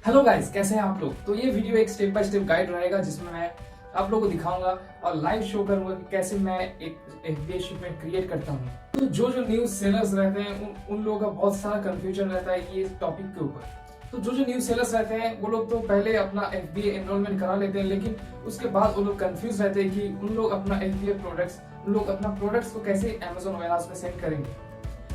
Hello guys, कैसे हैं आप लोग। तो ये वीडियो एक स्टेप बाय स्टेप गाइड रहेगा जिसमें मैं आप लोगों को दिखाऊंगा और लाइव शो करूंगा कि कैसे मैं एक FBA शिपमेंट क्रिएट करता हूं। तो जो न्यूज सेलर्स रहते हैं उन लोगों का बहुत सारा कंफ्यूजन रहता है ये टॉपिक के ऊपर। तो जो न्यूज सेलर्स रहते हैं वो लोग तो पहले अपना FBA एनरोलमेंट करा लेते हैं, लेकिन उसके बाद वो लोग कंफ्यूज रहते हैं कि उन लोग अपना अपना प्रोडक्ट्स को कैसे Amazon वेयरहाउस में सेंड करेंगे।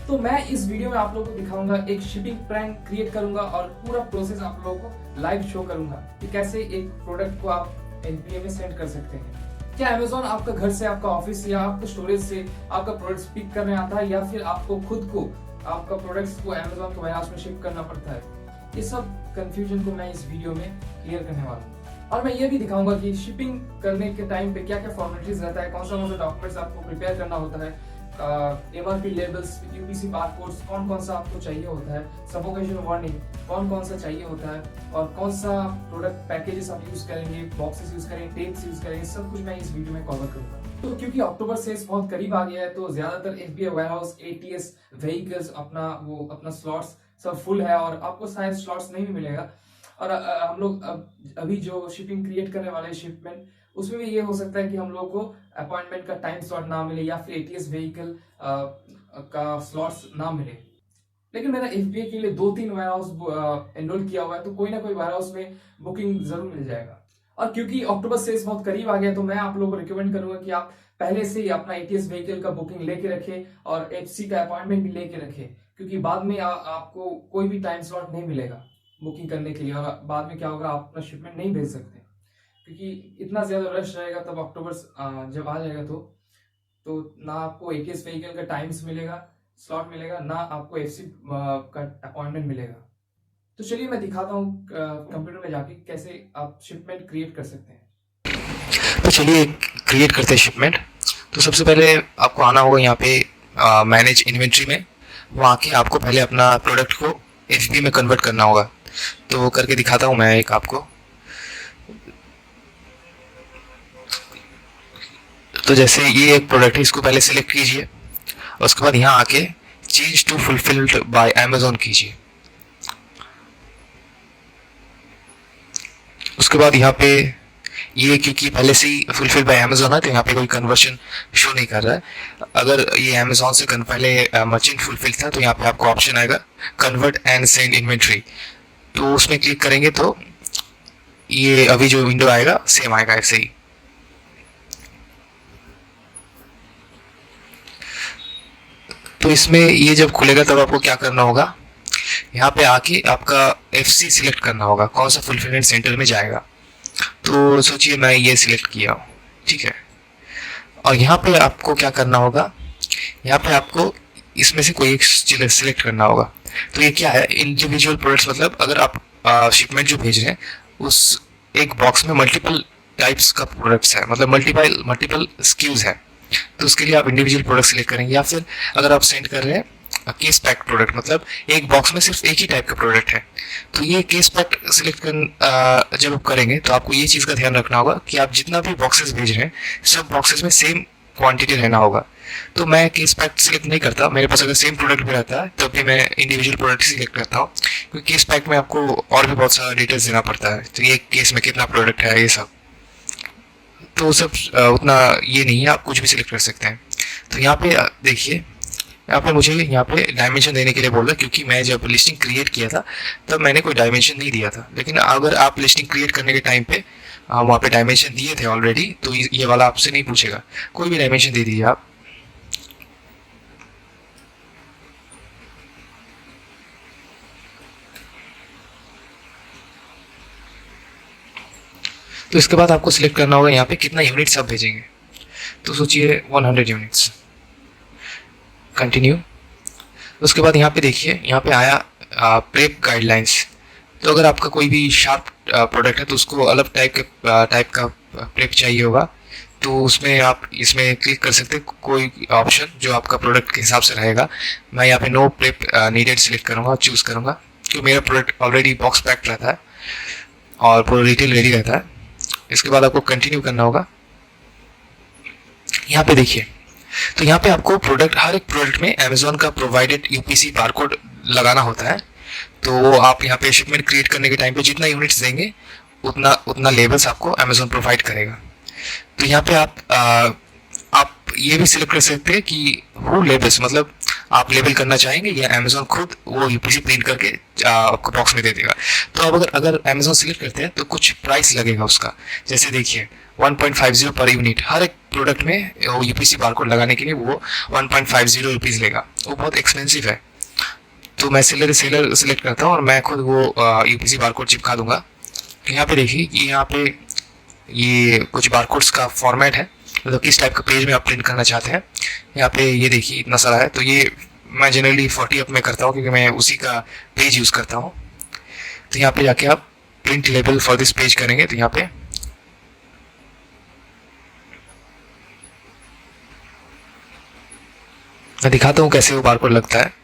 तो मैं इस वीडियो में आप लोगों को दिखाऊंगा, एक शिपिंग प्लान क्रिएट करूंगा और पूरा प्रोसेस आप लोगों को लाइव शो करूंगा कि कैसे एक प्रोडक्ट को आप FBA में सेंड कर सकते हैं। क्या Amazon आपका घर से, आपका ऑफिस या आपका स्टोरेज से आपका प्रोडक्ट्स पिक करने आता है, या फिर आपको खुद को आपका प्रोडक्ट्स को Amazon के वेयरहाउस में शिप करना पड़ता है। ये सब कंफ्यूजन को मैं इस वीडियो में क्लियर करने वाला हूँ और मैं ये भी दिखाऊंगा कि शिपिंग करने के टाइम पे क्या क्या फॉर्मेलिटीज रहता है, कौन सा डॉक्यूमेंट्स आपको प्रिपेयर करना होता है, MRP लेबल्स, UPC बारकोड्स कौन सा आपको चाहिए होता है, सफोकेशन वार्निंग कौन सा चाहिए होता है, और कौन सा प्रोडक्ट पैकेजेस आप यूज करेंगे, बॉक्सेस यूज करेंगे, टेप्स यूज करेंगे, सब कुछ मैं इस वीडियो में कवर करूंगा। तो क्योंकि अक्टूबर सेल्स बहुत करीब आ गया है तो ज्यादातर FBA वेयरहाउस, ATS व्हीकल्स अपना स्लॉट्स सब फुल है और आपको शायद स्लॉट्स नहीं भी मिलेगा। और हम लोग अभी जो शिपिंग क्रिएट करने वाले शिपमेंट, उसमें भी ये हो सकता है कि हम लोग को अपॉइंटमेंट का टाइम स्लॉट ना मिले या फिर ATS व्हीकल का स्लॉट्स ना मिले। लेकिन मैंने FBA के लिए 2-3 वेयरहाउस एनरोल किया हुआ है, तो कोई ना कोई वेयरहाउस में बुकिंग जरूर मिल जाएगा। और क्योंकि अक्टूबर सेल्स बहुत करीब आ गया तो मैं आप लोगों को रिकमेंड करूंगा कि आप पहले से ही अपना ATS व्हीकल का बुकिंग लेके रखें और FC का अपॉइंटमेंट भी लेके रखें, क्योंकि बाद में आपको कोई भी टाइम स्लॉट नहीं मिलेगा बुकिंग करने के लिए और बाद में क्या होगा, आप अपना शिपमेंट नहीं भेज सकते क्योंकि इतना ज्यादा रश रहेगा। तब अक्टूबर जब आ जाएगा तो ना आपको ATS व्हीकल का टाइम्स मिलेगा, स्लॉट मिलेगा, ना आपको FC का अपॉइंटमेंट मिलेगा। तो चलिए मैं दिखाता हूँ कंप्यूटर में जाके कैसे आप शिपमेंट क्रिएट कर सकते हैं। तो चलिए क्रिएट करते हैं शिपमेंट। तो सबसे पहले आपको आना होगा यहाँ पे मैनेज इन्वेंट्री में। वहाँ आके आपको पहले अपना प्रोडक्ट को FBA में कन्वर्ट करना होगा। तो करके दिखाता हूँ मैं एक आपको। तो जैसे ये एक प्रोडक्ट है, इसको पहले सिलेक्ट कीजिए और उसके बाद यहाँ आके change to fulfilled by Amazon कीजिए। उसके बाद यहाँ पे ये क्योंकि पहले से ही फुलफिल बाय Amazon है तो यहाँ पे कोई कन्वर्शन शो नहीं कर रहा है। अगर ये Amazon से पहले मर्चेंट फुलफिल था तो यहाँ पे आपको ऑप्शन आएगा कन्वर्ट एंड सेंड इन्वेंट्री। तो उसमें क्लिक करेंगे तो ये अभी जो विंडो आएगा सेम आएगा ऐसे ही। तो इसमें ये जब खुलेगा तब आपको क्या करना होगा, यहाँ पे आके आपका FC सिलेक्ट करना होगा, कौन सा फुलफिलमेंट सेंटर में जाएगा। तो सोचिए मैं ये सिलेक्ट किया हूँ, ठीक है। और यहाँ पे आपको क्या करना होगा, यहाँ पे आपको इसमें से कोई एक सिलेक्ट करना होगा। तो ये क्या है, इंडिविजुअल प्रोडक्ट्स, मतलब अगर आप शिपमेंट जो भेज रहे हैं उस एक बॉक्स में मल्टीपल टाइप्स का प्रोडक्ट्स है, मतलब मल्टीपल स्क्यूज है, तो उसके लिए आप इंडिविजुअल प्रोडक्ट सिलेक्ट करेंगे। या फिर अगर आप सेंड कर रहे हैं केस पैक प्रोडक्ट, मतलब एक बॉक्स में सिर्फ एक ही टाइप का प्रोडक्ट है, तो ये केस पैक सिलेक्ट जब आप करेंगे तो आपको ये चीज़ का ध्यान रखना होगा कि आप जितना भी बॉक्सेस भेज रहे हैं सब बॉक्सेस में सेम क्वांटिटी रहना होगा। तो मैं केस पैक सिलेक्ट नहीं करता, मेरे पास अगर सेम प्रोडक्ट भी रहता है तब भी मैं इंडिविजुअल प्रोडक्ट सिलेक्ट करता हूँ, क्योंकि केस पैक में आपको और भी बहुत सारा डिटेल्स देना पड़ता है। तो ये केस में कितना प्रोडक्ट है ये सब, तो सब उतना ये नहीं है, आप कुछ भी सिलेक्ट कर सकते हैं। तो यहाँ पे देखिए, यहाँ पे मुझे यहाँ पे डायमेंशन देने के लिए बोल रहा है, क्योंकि मैं जब लिस्टिंग क्रिएट किया था तब मैंने कोई डायमेंशन नहीं दिया था। लेकिन अगर आप लिस्टिंग क्रिएट करने के टाइम पे वहाँ पे डायमेंशन दिए थे ऑलरेडी, तो ये वाला आपसे नहीं पूछेगा, कोई भी डायमेंशन दे दीजिए आप। तो इसके बाद आपको सिलेक्ट करना होगा यहाँ पे कितना यूनिट्स आप भेजेंगे। तो सोचिए 100 यूनिट्स, कंटिन्यू। उसके बाद यहाँ पे देखिए, यहाँ पे आया प्रेप गाइडलाइंस। तो अगर आपका कोई भी शार्प प्रोडक्ट है तो उसको अलग टाइप का प्रेप चाहिए होगा, तो उसमें आप इसमें क्लिक कर सकते हैं कोई ऑप्शन जो आपका प्रोडक्ट के हिसाब से रहेगा। मैं यहाँ पे नो प्रेप नीडेड सिलेक्ट करूँगा, चूज़ करूँगा, क्योंकि मेरा प्रोडक्ट ऑलरेडी बॉक्स पैक्ड रहता है और पूरा डिटेल रेडी रहता है। इसके बाद आपको कंटिन्यू करना होगा। यहाँ पे देखिए, तो यहाँ पे आपको हर एक प्रोडक्ट में Amazon का प्रोवाइडेड UPC बारकोड लगाना होता है। तो आप यहाँ पे शिपमेंट क्रिएट करने के टाइम पे जितना यूनिट्स देंगे उतना उतना लेबल्स आपको अमेजोन प्रोवाइड करेगा। तो यहाँ पे आप ये भी सिलेक्ट कर सकते हैं कि हु लेबल्स, मतलब आप लेबल करना चाहेंगे या अमेजोन खुद वो यूपीसी प्रिंट करके आपको बॉक्स में दे देगा। तो अब अगर अमेजोन सिलेक्ट करते हैं तो कुछ प्राइस लगेगा उसका। जैसे देखिए 1.50 पर यूनिट, हर एक प्रोडक्ट में वो यूपीसी बारकोड लगाने के लिए वो 1.50 रुपीज़ लेगा। वो बहुत एक्सपेंसिव है। तो मैं सेलर सेलेक्ट करता हूँ और मैं खुद वो यूपीसी बारकोड चिपका दूंगा। यहाँ पे देखिए कि यहाँ पे ये कुछ बारकोड्स का फॉर्मेट है, तो किस टाइप का पेज में आप प्रिंट करना चाहते हैं। यहाँ पे ये देखिए इतना सारा है। तो ये मैं जनरली 40 अप में करता हूँ क्योंकि मैं उसी का पेज यूज़ करता हूँ। तो यहाँ पे जाके आप print label for this page करेंगे। तो यहाँ पे मैं दिखाता हूँ कैसे वो बारकोड लगता है।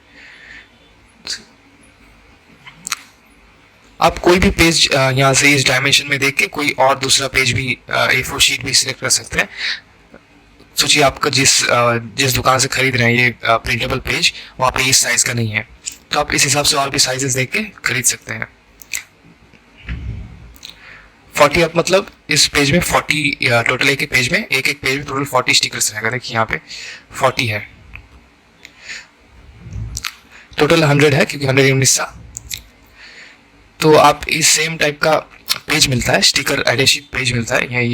आप कोई भी पेज यहाँ से इस डायमेंशन में देख के कोई और दूसरा पेज भी A4 शीट भी सिलेक्ट कर सकते हैं। सोचिए आपका जिस दुकान से खरीद रहे हैं ये प्रिंटेबल पेज, वहाँ पे इस साइज़ का नहीं है, तो आप इस हिसाब से और भी साइजेस देख के खरीद सकते हैं। 40 अप मतलब इस पेज में 40 टोटल, एक पेज में टोटल 40 स्टिकर्स रहेगा। देखिए यहाँ पे 40 है, टोटल 100 है क्योंकि 100 यूनिट्स था। तो आप इस सेम टाइप का पेज मिलता है, स्टिकर एडेसिव पेज मिलता है।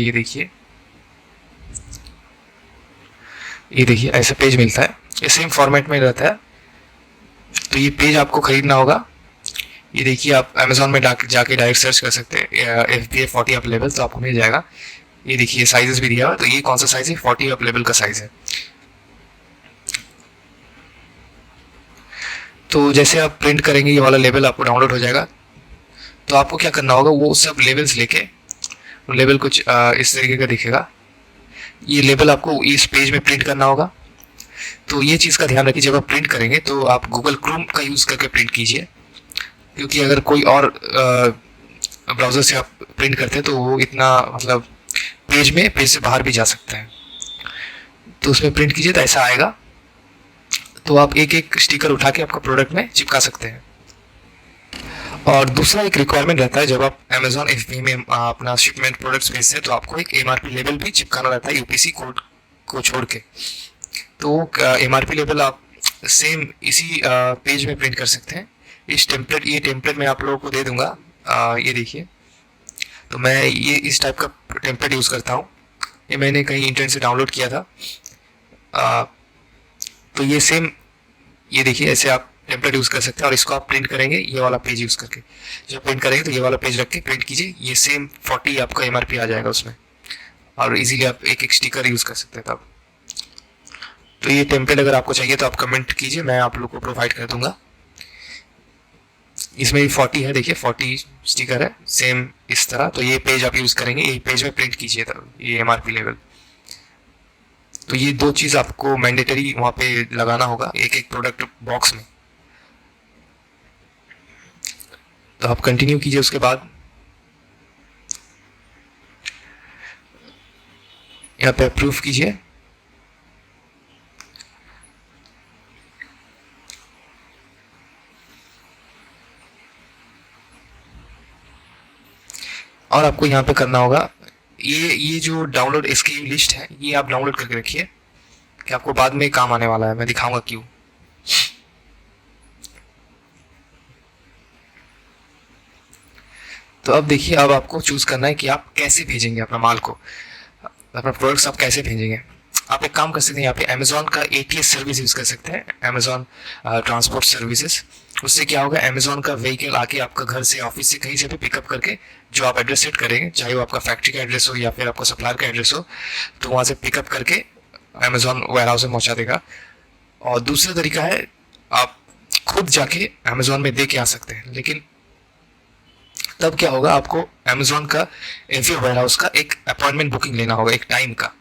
ये देखिए ऐसा पेज मिलता है, ये सेम फॉर्मेट में रहता है। तो ये पेज आपको खरीदना होगा। ये देखिए आप अमेजोन में जाके डायरेक्ट सर्च कर सकते हैं FBA 40 अप लेवल, तो आपको मिल जाएगा। ये देखिए साइजेस भी दिया हुआ, तो ये कौन सा साइज है, 40 अप लेवल का साइज है। तो जैसे आप प्रिंट करेंगे ये वाला लेवल आपको डाउनलोड हो जाएगा। तो आपको क्या करना होगा, वो सब लेवल्स लेके, लेवल कुछ इस तरीके का दिखेगा। ये लेवल आपको इस पेज में प्रिंट करना होगा। तो ये चीज़ का ध्यान रखिए, जब आप प्रिंट करेंगे तो आप गूगल क्रोम का यूज़ करके प्रिंट कीजिए, क्योंकि अगर कोई और ब्राउज़र से आप प्रिंट करते हैं तो वो इतना मतलब पेज से बाहर भी जा सकता है। तो उसमें प्रिंट कीजिए तो ऐसा आएगा। तो आप एक एक स्टिकर उठा के आपका प्रोडक्ट में चिपका सकते हैं। और दूसरा एक रिक्वायरमेंट रहता है, जब आप अमेजॉन FBA में अपना शिपमेंट प्रोडक्ट्स भेजते हैं तो आपको एक MRP लेवल भी चिपकाना रहता है यूपीसी कोड को छोड़ के। तो MRP लेवल आप सेम इसी पेज में प्रिंट कर सकते हैं। ये टेम्पलेट मैं आप लोगों को दे दूंगा। ये देखिए, तो मैं ये इस टाइप का टेम्पलेट यूज़ करता हूँ। ये मैंने कहीं इंटरनेट से डाउनलोड किया था। तो ये सेम, ये देखिए ऐसे आप टेम्पलेट यूज़ कर सकते हैं और इसको आप प्रिंट करेंगे ये वाला पेज यूज़ करके। जब प्रिंट करेंगे तो ये वाला पेज रख के प्रिंट कीजिए, ये सेम 40 आपका MRP आ जाएगा उसमें, और इजीली आप एक एक स्टिकर यूज़ कर सकते हैं तब। तो ये टेम्पलेट अगर आपको चाहिए तो आप कमेंट कीजिए, मैं आप लोग को प्रोवाइड कर दूंगा। इसमें भी 40 है, देखिए 40 स्टिकर है सेम इस तरह। तो ये पेज आप यूज़ करेंगे, ये पेज में प्रिंट कीजिए तब ये MRP लेवल। तो ये दो चीज़ आपको मैंडेटरी वहाँ पे लगाना होगा एक एक प्रोडक्ट बॉक्स में। तो आप कंटिन्यू कीजिए, उसके बाद यहाँ पे अप्रूव कीजिए। और आपको यहाँ पे करना होगा ये जो डाउनलोड इसकी लिस्ट है ये आप डाउनलोड करके रखिए कि आपको बाद में काम आने वाला है। मैं दिखाऊंगा क्यों। तो अब देखिए, अब आपको चूज करना है कि आप कैसे भेजेंगे अपना माल को, अपना प्रोडक्ट्स आप कैसे भेजेंगे। आप एक काम कर सकते हैं, यहाँ पे अमेजोन का ATS सर्विस यूज़ कर सकते हैं, अमेजोन ट्रांसपोर्ट सर्विसेज। उससे क्या होगा, अमेजोन का व्हीकल आके आपका घर से, ऑफिस से, कहीं से भी पिकअप करके जो आप एड्रेस सेट करेंगे, चाहे वो आपका फैक्ट्री का एड्रेस हो या फिर आपका सप्लायर का एड्रेस हो, तो वहाँ से पिकअप करके अमेजोन वेयर हाउस में पहुँचा देगा। और दूसरा तरीका है, आप खुद जाके अमेजोन में दे के आ सकते हैं, लेकिन तब क्या होगा, आपको अमेजोन का FBA वेयर हाउस का एक अपॉइंटमेंट बुकिंग लेना होगा एक टाइम का,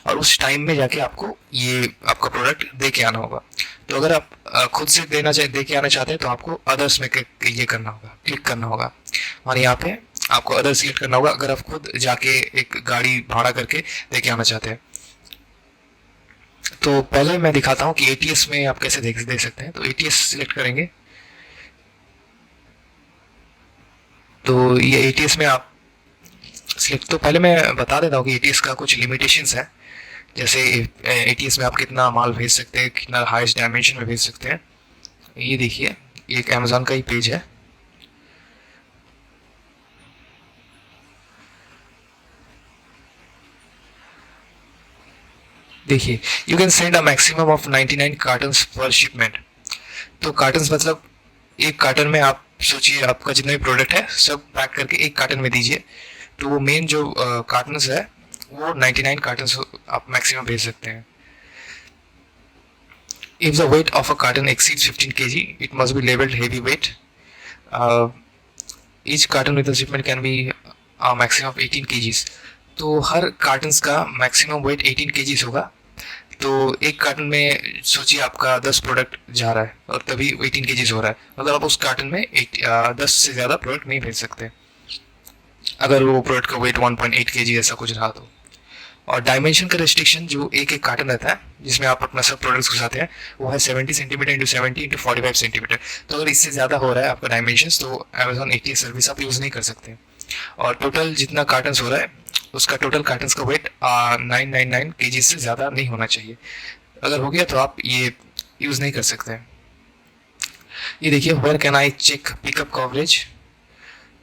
और उस टाइम में जाके आपको ये आपका प्रोडक्ट दे के आना होगा। तो अगर आप खुद से दे के आना चाहते हैं तो आपको अदर्स में ये करना होगा, क्लिक करना होगा, और यहाँ पे आपको अदर सिलेक्ट करना होगा अगर आप खुद जाके एक गाड़ी भाड़ा करके दे के आना चाहते हैं। तो पहले मैं दिखाता हूँ कि ATS में आप कैसे दे सकते हैं। तो ATS सिलेक्ट करेंगे, तो ये एटीएस में आप सिलेक्ट, तो पहले मैं बता देता हूँ कि एटीएस का कुछ लिमिटेशंस है। जैसे एटीएस में आप कितना माल भेज सकते हैं, कितना हाईएस्ट डायमेंशन में भेज सकते हैं। ये देखिए, ये एक अमेजोन का ही पेज है। देखिए, you can send a maximum of 99 cottons पर शिपमेंट। तो कार्टन्स मतलब एक कार्टन में आप सोचिए आपका जितना भी प्रोडक्ट है सब पैक करके एक कार्टन में दीजिए, तो वो मेन जो कार्टन्स है वो 99 कार्टन्स आप मैक्सिमम भेज सकते हैं। If the weight of a carton exceeds 15 kg, it must be labeled heavy weight. Each carton with a shipment can be a maximum of 18 kgs. तो हर कार्टन्स का मैक्सिमम वेट 18 kgs होगा। तो एक carton में सोचिए आपका 10 प्रोडक्ट जा रहा है और तभी 18 kgs हो रहा है, मतलब आप उस कार्टन में 10 से ज़्यादा प्रोडक्ट नहीं भेज सकते अगर वो प्रोडक्ट का वेट 1.8 kg ऐसा कुछ रहा तो। और डायमेंशन का रेस्ट्रिक्शन जो एक एक कार्टन रहता है जिसमें आप अपना सब प्रोडक्ट्स घुसाते हैं वो है 70 सेंटीमीटर इंटू 70 इंटू 45 सेंटीमीटर। तो अगर इससे ज़्यादा हो रहा है आपका डायमेंशन तो अमेजोन एटीएस सर्विस आप यूज़ नहीं कर सकते। और टोटल जितना कार्टन्स हो रहा है उसका टोटल कार्टन्स का वेट 999 kg से ज़्यादा नहीं होना चाहिए। अगर हो गया तो आप ये यूज़ नहीं कर सकते। ये देखिए, where can I check pickup coverage.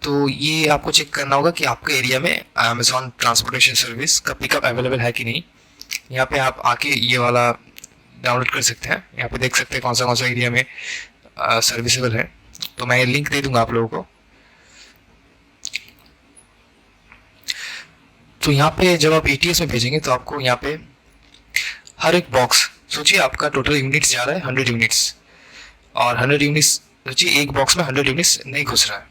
तो ये आपको चेक करना होगा कि आपके एरिया में अमेजोन ट्रांसपोर्टेशन सर्विस का पिकअप अवेलेबल है कि नहीं। यहाँ पे आप आके ये वाला डाउनलोड कर सकते हैं। यहाँ पे देख सकते हैं कौन सा एरिया में सर्विसेबल है। तो मैं लिंक दे दूंगा आप लोगों को। तो यहाँ पे जब आप एटीएस में भेजेंगे तो आपको यहाँ पे हर एक बॉक्स, सोचिए आपका टोटल यूनिट्स जा रहा है 100 यूनिट्स, और 100 यूनिट्स सोचिए एक बॉक्स में 100 यूनिट्स नहीं घुस रहा है,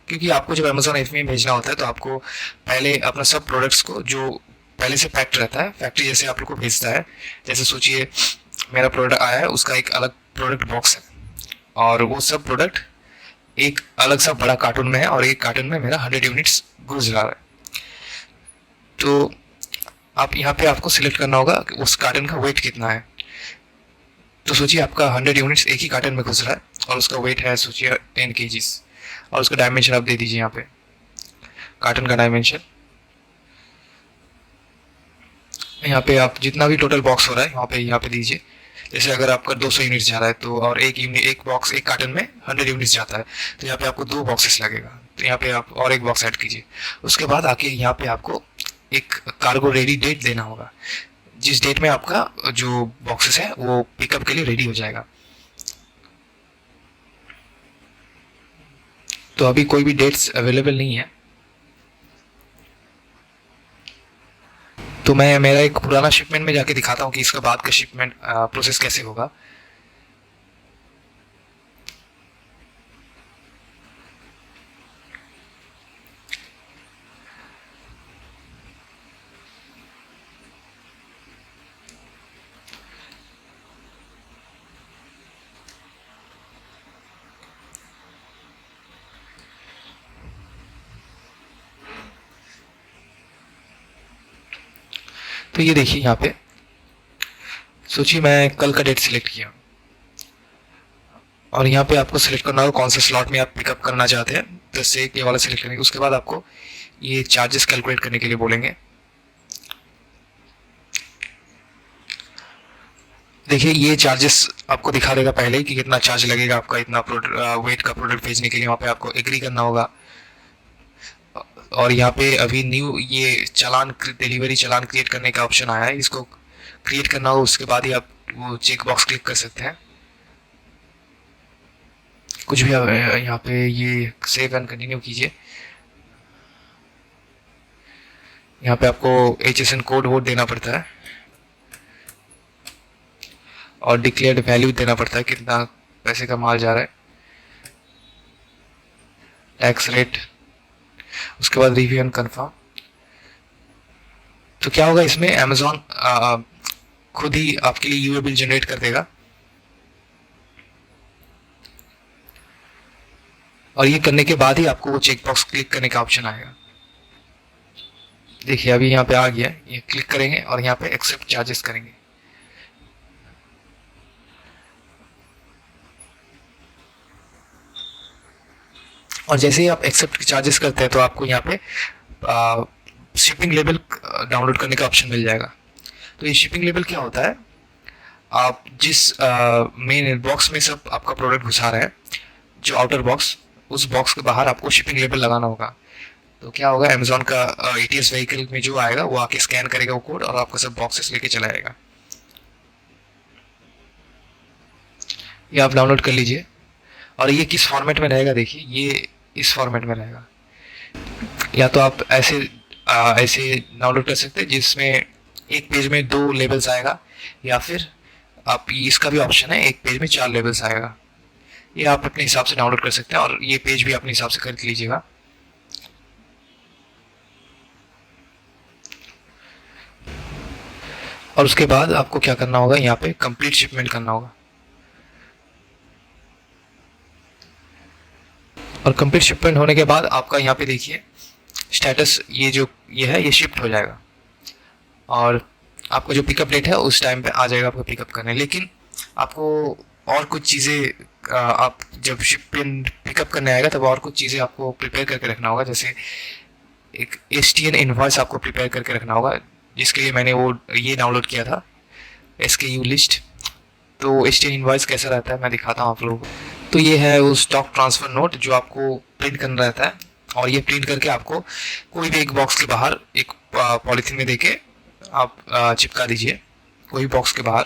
क्योंकि आपको जब अमेजोन एफ में भेजना होता है तो आपको पहले अपना सब प्रोडक्ट्स को जो पहले से पैक्ड रहता है फैक्ट्री जैसे आप लोग को भेजता है। जैसे सोचिए मेरा प्रोडक्ट आया है, उसका एक अलग प्रोडक्ट बॉक्स है और वो सब प्रोडक्ट एक अलग सा बड़ा कार्टून में है और एक कार्टून में मेरा 100 यूनिट्स घुस रहा है। तो आप यहाँ पे आपको सिलेक्ट करना होगा कि उस कार्टन का वेट कितना है। तो सोचिए आपका 100 यूनिट्स एक ही कार्टन में घुस रहा है और उसका वेट है सोचिए 10 kgs, और उसका डायमेंशन आप दे दीजिए यहाँ पे कार्टन का डायमेंशन। यहाँ पे आप जितना भी टोटल बॉक्स हो रहा है यहाँ पे दीजिए। जैसे अगर आपका 200 यूनिट्स जा रहा है तो और एक बॉक्स एक कार्टन में 100 यूनिट्स जाता है तो यहाँ पे आपको 2 बॉक्सेस लगेगा, तो यहाँ पे आप और एक बॉक्स ऐड कीजिए। उसके बाद आके यहाँ पे आपको एक कार्गो रेडी डेट देना होगा, जिस डेट में आपका जो बॉक्सेस है वो पिकअप के लिए रेडी हो जाएगा। तो अभी कोई भी डेट्स अवेलेबल नहीं है, तो मैं मेरा एक पुराना शिपमेंट में जाके दिखाता हूँ कि इसका बाद का शिपमेंट प्रोसेस कैसे होगा। तो ये देखिए यहाँ पे सोचिए मैं कल का डेट सिलेक्ट किया और यहाँ पे आपको सिलेक्ट करना होगा कौन से स्लॉट में आप पिकअप करना चाहते हैं। 10 से 1 ये वाला सिलेक्ट करेंगे, उसके बाद आपको ये चार्जेस कैलकुलेट करने के लिए बोलेंगे। देखिए ये चार्जेस आपको दिखा देगा पहले ही कि कितना चार्ज लगेगा आपका इतना वेट का प्रोडक्ट भेजने के लिए। वहाँ पे आपको एग्री करना होगा और यहाँ पे अभी न्यू ये डिलीवरी चालान क्रिएट करने का ऑप्शन आया है, इसको क्रिएट करना होगा। उसके बाद ही आप वो चेक बॉक्स क्लिक कर सकते हैं। कुछ भी यहाँ पे ये सेव एंड कंटिन्यू कीजिए। यहाँ पे आपको HSN कोड वोट देना पड़ता है और डिक्लेयर्ड वैल्यू देना पड़ता है कितना पैसे का माल जा रहा है, टैक्स रेट, उसके बाद रिव्यू एंड कंफर्म। तो क्या होगा इसमें अमेजोन खुद ही आपके लिए यूए बिल जनरेट कर देगा और ये करने के बाद ही आपको वो चेक बॉक्स क्लिक करने का ऑप्शन आएगा। देखिए अभी यहाँ पे आ गया, ये क्लिक करेंगे और यहाँ पे एक्सेप्ट चार्जेस करेंगे। और जैसे ही आप एक्सेप्ट चार्जेस करते हैं तो आपको यहाँ पे शिपिंग लेबल डाउनलोड करने का ऑप्शन मिल जाएगा। तो ये शिपिंग लेबल क्या होता है, आप जिस मेन बॉक्स में सब आपका प्रोडक्ट घुसा रहा है, जो आउटर बॉक्स, उस बॉक्स के बाहर आपको शिपिंग लेबल लगाना होगा। तो क्या होगा, अमेजोन का ATS व्हीकल में जो आएगा वो आके स्कैन करेगा वो कोड और आपका सब बॉक्सेस लेके चला जाएगा। ये आप डाउनलोड कर लीजिए। और ये किस फॉर्मेट में रहेगा, देखिए ये इस फॉर्मेट में रहेगा। या तो आप ऐसे ऐसे डाउनलोड कर सकते हैं जिसमें एक पेज में 2 लेबल्स आएगा, या फिर आप इसका भी ऑप्शन है, एक पेज में 4 लेबल्स आएगा। ये आप अपने हिसाब से डाउनलोड कर सकते हैं और ये पेज भी अपने हिसाब से खरीद लीजिएगा। और उसके बाद आपको क्या करना होगा, यहाँ पे कंप्लीट शिपमेंट करना होगा। और कंप्लीट शिपमेंट होने के बाद आपका यहाँ पे देखिए स्टेटस, ये है, ये शिफ्ट हो जाएगा और आपका जो पिकअप डेट है उस टाइम पे आ जाएगा आपको पिकअप करने। लेकिन आपको और कुछ चीज़ें, आप जब शिपमेंट पिकअप करने आएगा तब और कुछ चीज़ें आपको प्रिपेयर करके रखना होगा। जैसे एक STN इनवॉइस आपको प्रिपेयर करके रखना होगा, जिसके लिए मैंने वो ये डाउनलोड किया था, SKU लिस्ट। तो STN इनवॉइस कैसा रहता है मैं दिखाता हूँ आप लोगों को। तो ये है वो स्टॉक ट्रांसफ़र नोट जो आपको प्रिंट करना रहता है, और ये प्रिंट करके आपको कोई भी एक बॉक्स के बाहर एक पॉलीथीन में देके आप चिपका दीजिए, कोई बॉक्स के बाहर।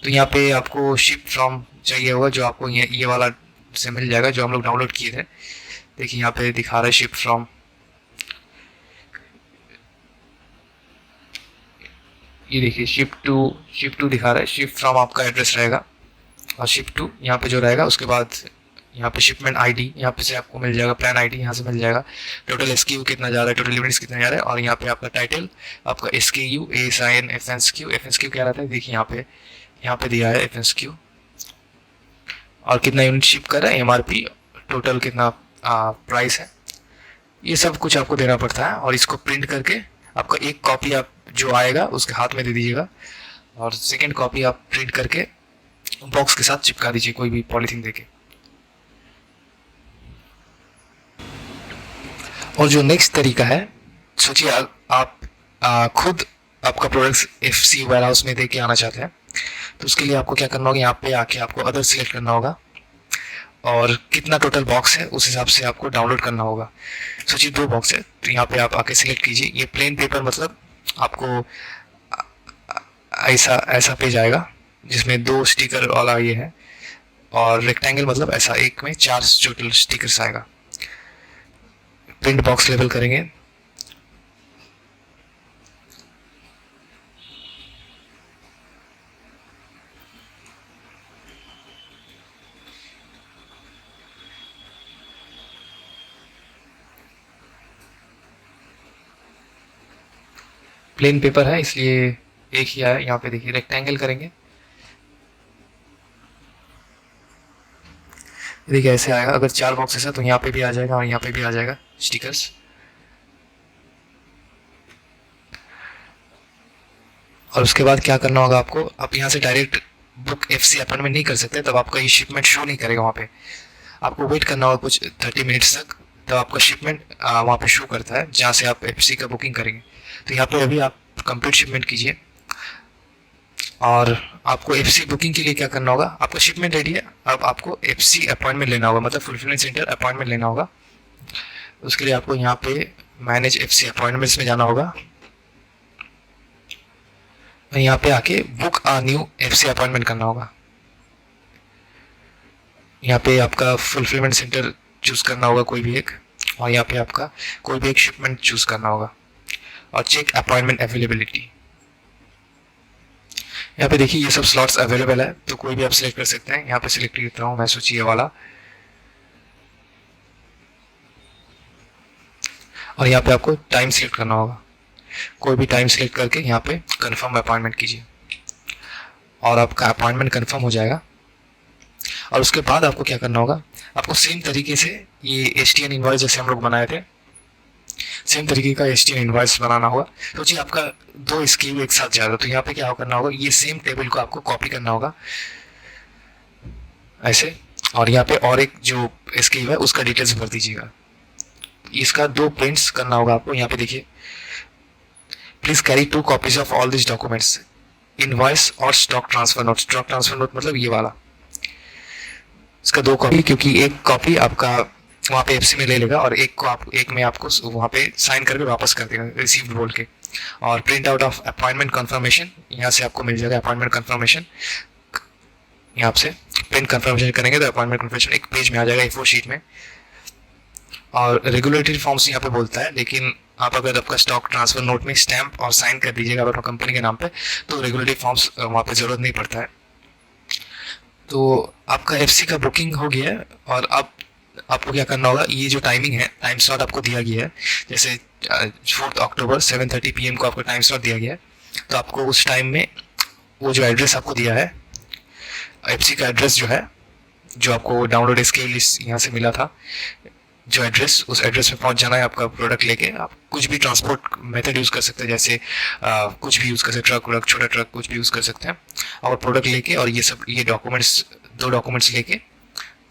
तो यहाँ पे आपको शिप फ्रॉम चाहिए होगा, जो आपको ये वाला से मिल जाएगा जो हम लोग डाउनलोड किए थे। देखिए यहाँ पे दिखा रहा है शिप फ्रॉम, ये देखिए शिप टू दिखा रहा है। शिप फ्रॉम आपका एड्रेस रहेगा और शिप टू यहाँ पे जो रहेगा। उसके बाद यहाँ पे शिपमेंट ID यहाँ पे से आपको मिल जाएगा, प्लान ID यहाँ से मिल जाएगा, टोटल SKU कितना जा रहा है, टोटल यूनिट्स कितना जा रहा है, और यहाँ पे आपका टाइटल, आपका SKU, ASIN, FNSQ क्या रहता है देखिए यहाँ पे दिया है FNSQ, और कितना यूनिट शिप कर रहा है, MRP, टोटल कितना प्राइस है, ये सब कुछ आपको देना पड़ता है। और इसको प्रिंट करके आपका एक कॉपी आप जो आएगा उसके हाथ में दे दीजिएगा, और सेकेंड कॉपी आप प्रिंट करके बॉक्स के साथ चिपका दीजिए कोई भी पॉलीथीन देके। और जो नेक्स्ट तरीका है, सोचिए आप खुद आपका प्रोडक्ट FC वेयर हाउस में दे के आना चाहते हैं, तो उसके लिए आपको क्या करना होगा, यहाँ पे आके आपको अदर सिलेक्ट करना होगा और कितना टोटल बॉक्स है उस हिसाब से आपको डाउनलोड करना होगा। सोचिए 2 बॉक्स है, तो यहाँ पे आप आके सिलेक्ट कीजिए। ये प्लेन पेपर मतलब आपको ऐसा पेज आएगा जिसमें 2 स्टिकर वाला ये है, और रेक्टेंगल मतलब ऐसा एक में 4 टोटल स्टिकर्स आएगा। प्रिंट बॉक्स लेबल करेंगे, प्लेन पेपर है इसलिए एक ही आया। यहाँ पे देखिए रेक्टेंगल करेंगे, देखिए ऐसे आएगा। अगर 4 बॉक्सेस है तो यहाँ पे भी आ जाएगा और यहाँ पे भी आ जाएगा स्टिकर्स। और उसके बाद क्या करना होगा आपको, आप यहाँ से डायरेक्ट बुक FC अपॉइंटमेंट नहीं कर सकते, तब आपका ये शिपमेंट शो नहीं करेगा वहाँ पे। आपको वेट करना होगा कुछ 30 मिनट्स तक, तब आपका शिपमेंट वहाँ पे शो करता है जहाँ से आप FC का बुकिंग करेंगे। तो यहाँ पे अभी आप कंप्लीट शिपमेंट कीजिए। और आपको FC बुकिंग के लिए क्या करना होगा, आपका शिपमेंट रेडी है, अब आपको FC अपॉइंटमेंट लेना होगा, मतलब फुलफिलमेंट सेंटर अपॉइंटमेंट लेना होगा। उसके लिए आपको यहाँ पे मैनेज FC अपॉइंटमेंट्स में जाना होगा, यहाँ पे आके book a new FC appointment करना होगा। यहाँ पे आपका फुलफिलमेंट सेंटर चूज़ करना होगा कोई भी एक, और यहाँ पे आपका कोई भी एक शिपमेंट चूज़ करना होगा, और चेक अपॉइंटमेंट अवेलेबिलिटी। यहाँ पे देखिए ये सब स्लॉट्स अवेलेबल है, तो कोई भी आप सिलेक्ट कर सकते हैं। यहाँ पे सिलेक्ट करता हूँ मैं, सोचिए ये वाला, और यहाँ पे आपको टाइम सिलेक्ट करना होगा। कोई भी टाइम सिलेक्ट करके यहाँ पे कंफर्म अपॉइंटमेंट कीजिए, और आपका अपॉइंटमेंट कंफर्म हो जाएगा। और उसके बाद आपको क्या करना होगा, आपको सेम तरीके से ये STN इनवॉइस जैसे हम लोग बनाए थे, सेम तरीके का STN इनवॉइस बनाना होगा। सोचिए आपका 2 SKU एक साथ जा रहा है, तो यहाँ पे क्या करना होगा, ये सेम टेबल को आपको कॉपी करना होगा ऐसे, और यहाँ पे और एक जो स्कीम है उसका डिटेल्स भर दीजिएगा। इसका 2 प्रिंट्स करना होगा आपको। यहाँ पे देखिए, please carry 2 copies of all this documents, invoice और stock transfer note. Stock transfer note मतलब ये वाला, इसका 2 कॉपी, क्योंकि एक कॉपी आपका वहाँ पे एफसी में ले लेगा और एक में आपको वहाँ पे साइन करके वापस कर देगा रिसीव्ड बोल के। और print out of appointment confirmation, यहाँ से आपको मिल जाएगा अपॉइंटमेंट कंफर्मेशन। यहाँ से प्रिंट कंफर्मेशन करेंगे तो अपॉइंटमेंट कंफर्मेशन एक पेज में आ जाएगा A4 शीट में। और रेगुलेटरी फॉर्म्स यहाँ पे बोलता है, लेकिन आप अगर आपका स्टॉक ट्रांसफर नोट में स्टैंप और साइन कर दीजिएगा अपना कंपनी के नाम पे, तो रेगुलेटरी फॉर्म्स वहाँ पे ज़रूरत नहीं पड़ता है। तो आपका एफसी का बुकिंग हो गया है। और अब आपको क्या करना होगा, ये जो टाइमिंग है, टाइम स्लॉट आपको दिया गया है, जैसे 4 अक्टूबर 7:30 PM को आपको टाइम स्लॉट दिया गया है। तो आपको उस टाइम में वो जो एड्रेस आपको दिया है, एफसी का एड्रेस जो है, जो आपको डाउनलोड इसके लिस्ट यहाँ से मिला था, जो एड्रेस, उस एड्रेस में पहुंच जाना है आपका प्रोडक्ट लेके। आप कुछ भी ट्रांसपोर्ट मेथड यूज़ कर सकते हैं, जैसे कुछ भी यूज़ कर सकते हैं, ट्रक, छोटा ट्रक, कुछ भी यूज़ कर सकते हैं। और प्रोडक्ट लेके और ये डॉक्यूमेंट्स, 2 डॉक्यूमेंट्स लेके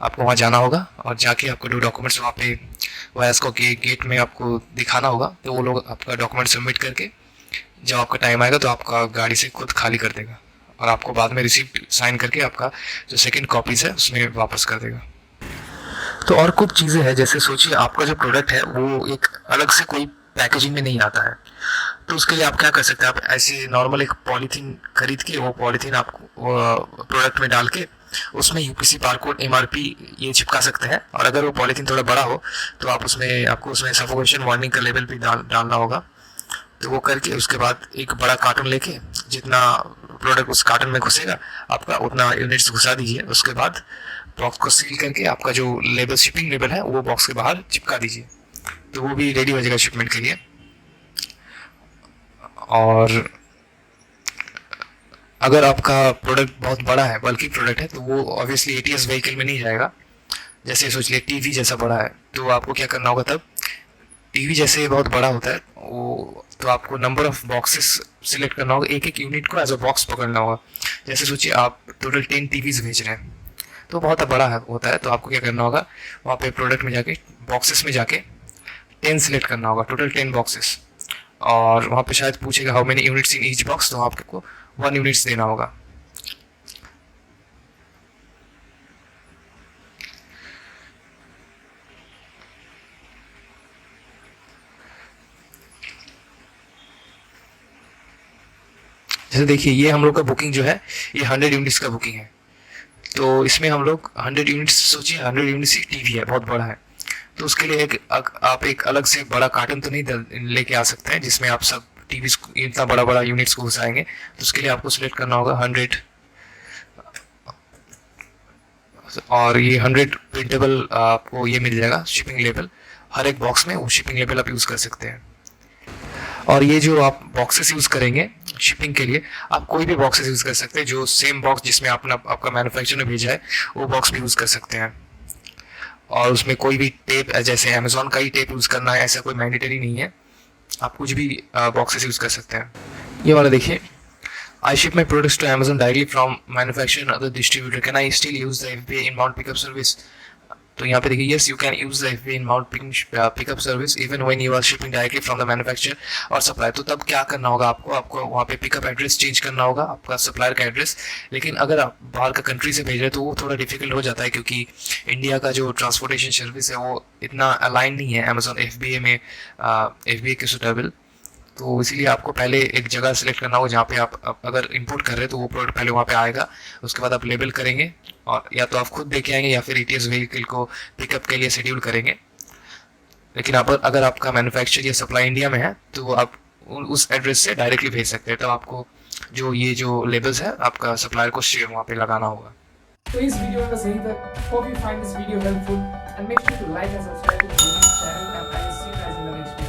आपको वहाँ जाना होगा। और जाके आपको 2 डॉक्यूमेंट्स वहाँ पे वायस्को के गेट में आपको दिखाना होगा। तो वो लोग आपका डॉक्यूमेंट सबमिट करके जब आपका टाइम आएगा तो आपका गाड़ी से खुद खाली कर देगा और आपको बाद में रिसीप्ट साइन करके आपका जो सेकंड कॉपीज़ है उसमें वापस कर देगा। तो और कुछ चीज़ें हैं, जैसे सोचिए आपका जो प्रोडक्ट है वो एक अलग से कोई पैकेजिंग में नहीं आता है, तो उसके लिए आप क्या कर सकते हैं, आप ऐसे नॉर्मल एक पॉलीथीन खरीद के, वो पॉलीथीन आपको प्रोडक्ट में डाल के उसमें यूपीसी बारकोड, एमआरपी ये चिपका सकते हैं। और अगर वो पॉलीथीन थोड़ा बड़ा हो तो आपको उसमें सफोकेशन वार्निंग का लेबल भी डालना होगा। तो वो करके उसके बाद एक बड़ा कार्टन लेके, जितना प्रोडक्ट उस कार्टन में घुसेगा आपका उतना यूनिट्स घुसा दीजिए। उसके बाद बॉक्स को सील करके आपका जो लेबल, शिपिंग लेबल है, वो बॉक्स के बाहर चिपका दीजिए, तो वो भी रेडी हो जाएगा शिपमेंट के लिए। और अगर आपका प्रोडक्ट बहुत बड़ा है, बल्कि प्रोडक्ट है, तो वो ऑब्वियसली एटीएस व्हीकल में नहीं जाएगा। जैसे सोच लिए टीवी जैसा बड़ा है, तो आपको क्या करना होगा, तब टीवी जैसे बहुत बड़ा होता है वो, तो आपको नंबर ऑफ बॉक्सेस सिलेक्ट करना होगा, एक यूनिट को एज अ बॉक्स पकड़ना होगा। जैसे सोचिए आप टोटल 10 टीवीज भेज रहे हैं, तो बहुत बड़ा होता है। तो आपको क्या करना होगा, वहाँ पे प्रोडक्ट में जाके बॉक्सेस में जाके 10 सिलेक्ट करना होगा, टोटल 10 बॉक्सेस। और वहाँ पे शायद पूछेगा how many units in each box, तो आपको 1 यूनिट्स देना होगा। जैसे देखिए, ये हम लोग का बुकिंग जो है, ये 100 यूनिट्स का बुकिंग है। तो इसमें हम लोग 100 यूनिट्स, सोचिए 100 यूनिट्स की टीवी है, बहुत बड़ा है। तो उसके लिए आप एक अलग से बड़ा कार्टन तो नहीं लेके आ सकते हैं जिसमें आप सब टीवी इतना बड़ा बड़ा यूनिट्स को घुसाएंगे। तो उसके लिए आपको सिलेक्ट करना होगा 100, और ये 100 प्रिंटेबल आपको ये मिल जाएगा शिपिंग लेबल। हर एक बॉक्स में वो शिपिंग लेबल आप यूज़ कर सकते हैं। और ये जो आप बॉक्सेस यूज़ करेंगे शिपिंग के लिए, आप कोई भी बॉक्सेस यूज़ कर सकते हैं, जो सेम बॉक्स जिसमें आपका मैन्युफैक्चर ने भेजा है वो बॉक्स भी यूज़ कर सकते हैं। और उसमें कोई भी टेप, जैसे अमेजोन का ही टेप यूज़ करना है ऐसा कोई मैंडेटरी नहीं है, आप कुछ भी बॉक्सेस यूज़ कर सकते हैं। ये वाला देखिए, I ship my products to Amazon directly from manufacturer and other distributor. Can I still use the FBA inbound pickup service? तो यहाँ पे देखिए, yes you can use the FBA inbound pickup service even when you are shipping directly from the manufacturer और supplier। तो तब क्या करना होगा, आपको वहाँ पे पिकअप एड्रेस चेंज करना होगा, आपका सप्लायर का एड्रेस। लेकिन अगर आप बाहर का कंट्री से भेज रहे हैं तो वो थोड़ा डिफिकल्ट हो जाता है, क्योंकि इंडिया का जो ट्रांसपोर्टेशन सर्विस है वो इतना अलाइन नहीं है अमेजोन FBA में, FBA के सुटेबल। तो इसीलिए आपको पहले एक जगह सेलेक्ट करना होगा जहाँ पे आप अगर इंपोर्ट कर रहे हैं तो वो प्रोडक्ट पहले वहाँ पे आएगा। उसके बाद आप लेबल करेंगे, और या तो आप खुद देके आएंगे या फिर ETS व्हीकल को पिकअप के लिए शेड्यूल करेंगे। लेकिन अगर आपका मैन्युफैक्चर या सप्लाई इंडिया में है तो आप उस एड्रेस से डायरेक्टली भेज सकते हैं। तो आपको जो लेबल्स है आपका सप्लायर को वहाँ पे लगाना होगा। तो इस वीडियो में बस यही तक। Hope you find this video helpful and make sure to like and subscribe to this channel and I will see you guys in the next video.